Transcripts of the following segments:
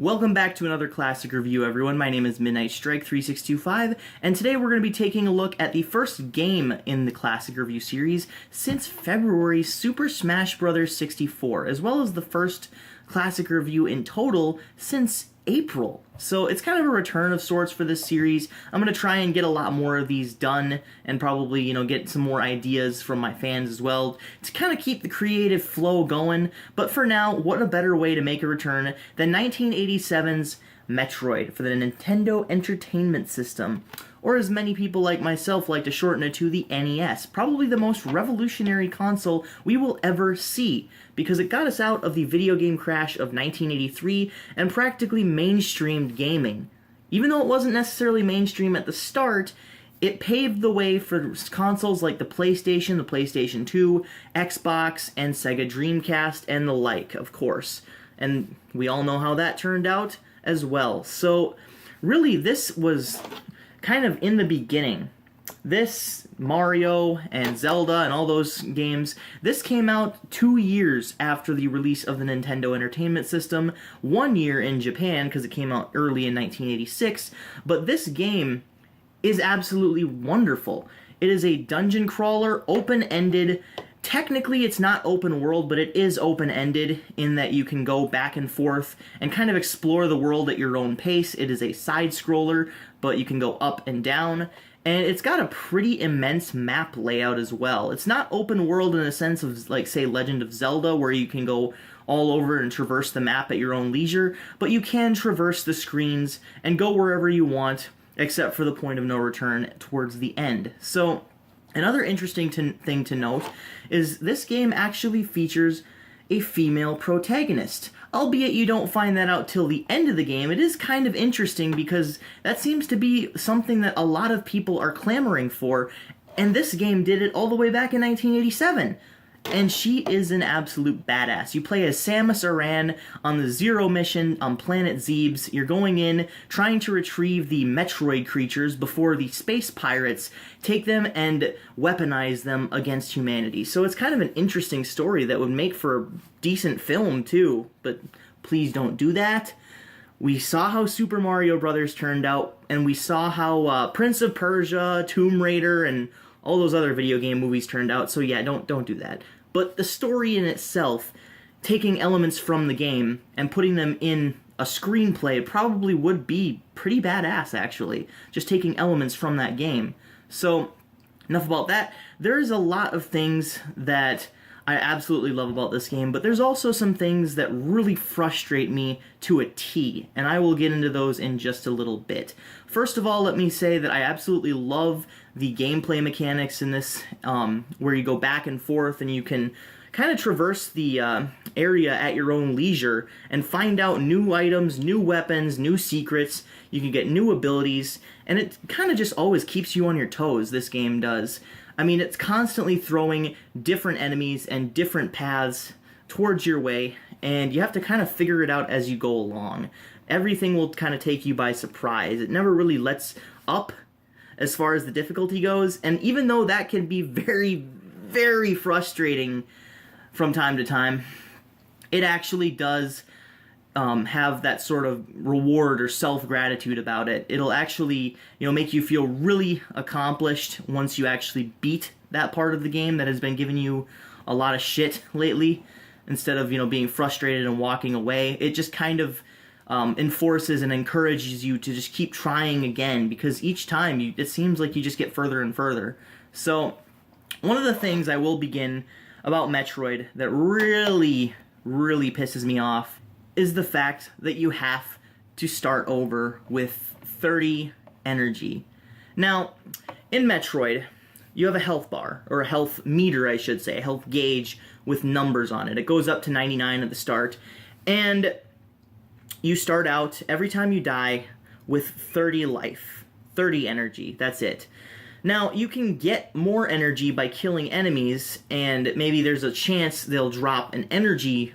Welcome back to another classic review, everyone. My name is Midnight Strike 3625, and today we're going to be taking a look at the first game in the classic review series since February's Super Smash Bros. 64, as well as the first classic review in total since April. So it's kind of a return of sorts for this series. I'm going to try and get a lot more of these done and probably, get some more ideas from my fans as well to kind of keep the creative flow going. But for now, what a better way to make a return than 1987's Metroid for the Nintendo Entertainment System, or as many people like myself like to shorten it to, the NES, probably the most revolutionary console we will ever see, because it got us out of the video game crash of 1983 and practically mainstreamed gaming. Even though it wasn't necessarily mainstream at the start, it paved the way for consoles like the PlayStation 2, Xbox, and Sega Dreamcast, and the like, of course. And we all know how that turned out as well. So really, this was kind of in the beginning. This, Mario and Zelda and all those games, this came out 2 years after the release of the Nintendo Entertainment System, 1 year in Japan because it came out early in 1986, but this game is absolutely wonderful. It is a dungeon crawler, open-ended. Technically, it's not open world, but it is open-ended in that you can go back and forth and kind of explore the world at your own pace. It is a side-scroller, but you can go up and down, and it's got a pretty immense map layout as well. It's not open world in the sense of, like, say, Legend of Zelda, where you can go all over and traverse the map at your own leisure, but you can traverse the screens and go wherever you want, except for the point of no return towards the end. So another interesting thing to note is this game actually features a female protagonist. Albeit you don't find that out till the end of the game, it is kind of interesting because that seems to be something that a lot of people are clamoring for, and this game did it all the way back in 1987. And she is an absolute badass. You play as Samus Aran on the Zero mission on planet Zebes. You're going in, trying to retrieve the Metroid creatures before the space pirates take them and weaponize them against humanity. So it's kind of an interesting story that would make for a decent film, too. But please don't do that. We saw how Super Mario Bros. Turned out, and we saw how Prince of Persia, Tomb Raider, and all those other video game movies turned out, so yeah, don't do that. But the story in itself, taking elements from the game and putting them in a screenplay probably would be pretty badass, actually. Just taking elements from that game. So, enough about that. There's a lot of things that I absolutely love about this game, but there's also some things that really frustrate me to a T, and I will get into those in just a little bit. First of all, let me say that I absolutely love the gameplay mechanics in this, where you go back and forth and you can kind of traverse the area at your own leisure and find out new items, new weapons, new secrets. You can get new abilities, and it kind of just always keeps you on your toes, this game does. I mean, it's constantly throwing different enemies and different paths towards your way, and you have to kind of figure it out as you go along. Everything will kind of take you by surprise. It never really lets up as far as the difficulty goes, and even though that can be very, very frustrating from time to time, it actually does have that sort of reward or self-gratitude about it. It'll actually, make you feel really accomplished once you actually beat that part of the game that has been giving you a lot of shit lately. Instead of, being frustrated and walking away, it just kind of enforces and encourages you to just keep trying again, because each time it seems like you just get further and further. So, one of the things I will begin about Metroid that really, really pisses me off is the fact that you have to start over with 30 energy. Now, in Metroid, you have a health bar, or a health meter, I should say, a health gauge with numbers on it. It goes up to 99 at the start, and you start out, every time you die, with 30 life, 30 energy, that's it. Now, you can get more energy by killing enemies, and maybe there's a chance they'll drop an energy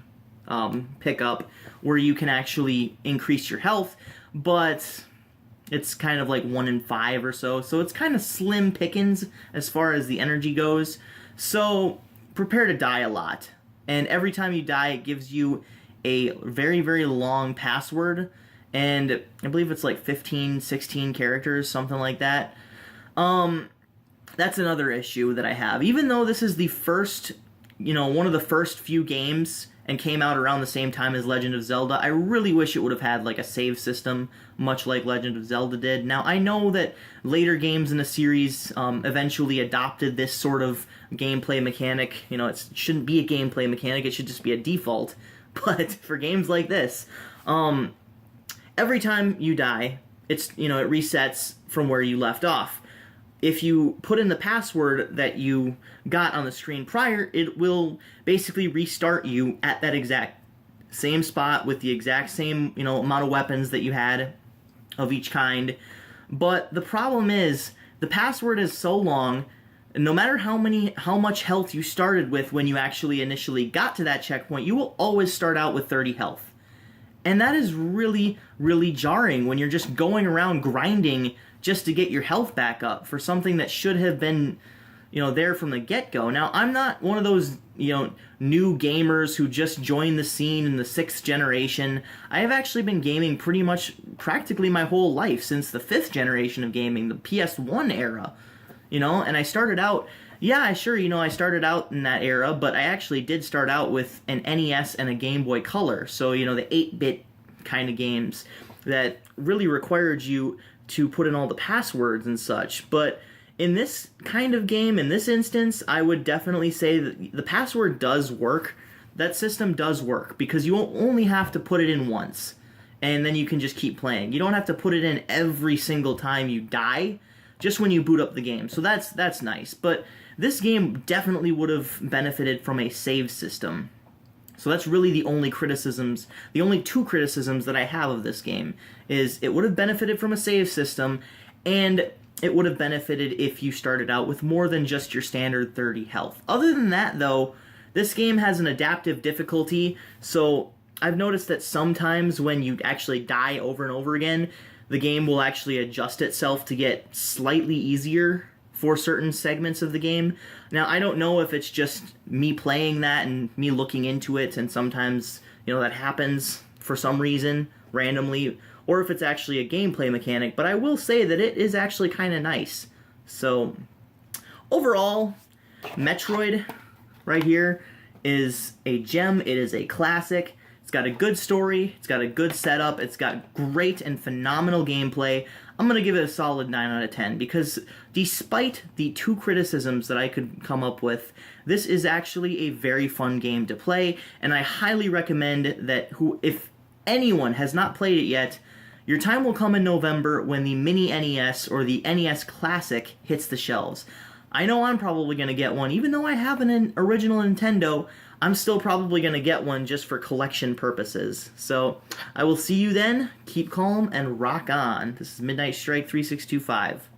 pickup where you can actually increase your health, but it's kind of like 1 in 5 or so, so it's kind of slim pickings as far as the energy goes. So prepare to die a lot, and every time you die it gives you a very, very long password, and I believe it's like 15, 16 characters, something like that. That's another issue that I have. Even though this is the first, one of the first few games and came out around the same time as Legend of Zelda, I really wish it would have had like a save system, much like Legend of Zelda did. Now, I know that later games in the series eventually adopted this sort of gameplay mechanic. It shouldn't be a gameplay mechanic, it should just be a default. But for games like this, every time you die, it resets from where you left off. If you put in the password that you got on the screen prior, it will basically restart you at that exact same spot with the exact same, amount of weapons that you had of each kind. But the problem is, the password is so long, no matter how much health you started with when you actually initially got to that checkpoint, you will always start out with 30 health. And that is really, really jarring when you're just going around grinding just to get your health back up for something that should have been, there from the get-go. Now, I'm not one of those, new gamers who just joined the scene in the 6th generation. I have actually been gaming pretty much practically my whole life since the 5th generation of gaming, the PS1 era, and I started out, I started out in that era, but I actually did start out with an NES and a Game Boy Color, so, the 8-bit kind of games that really required you to put in all the passwords and such. But in this kind of game, in this instance, I would definitely say that the password does work. That system does work, because you only have to put it in once, and then you can just keep playing. You don't have to put it in every single time you die, just when you boot up the game. So that's nice. But this game definitely would have benefited from a save system. So that's really the only two criticisms that I have of this game, is it would have benefited from a save system, and it would have benefited if you started out with more than just your standard 30 health. Other than that, though, this game has an adaptive difficulty, so I've noticed that sometimes when you actually die over and over again, the game will actually adjust itself to get slightly easier for certain segments of the game. Now, I don't know if it's just me playing that and me looking into it, and sometimes, that happens for some reason, randomly, or if it's actually a gameplay mechanic, but I will say that it is actually kind of nice. So, overall, Metroid, right here, is a gem. It is a classic. It's got a good story, it's got a good setup, it's got great and phenomenal gameplay. I'm going to give it a solid 9 out of 10, because despite the 2 criticisms that I could come up with, this is actually a very fun game to play, and I highly recommend that if anyone has not played it yet, your time will come in November when the Mini NES or the NES Classic hits the shelves. I know I'm probably going to get one, even though I have an original Nintendo. I'm still probably going to get one just for collection purposes. So, I will see you then. Keep calm and rock on. This is Midnight Strike 3625.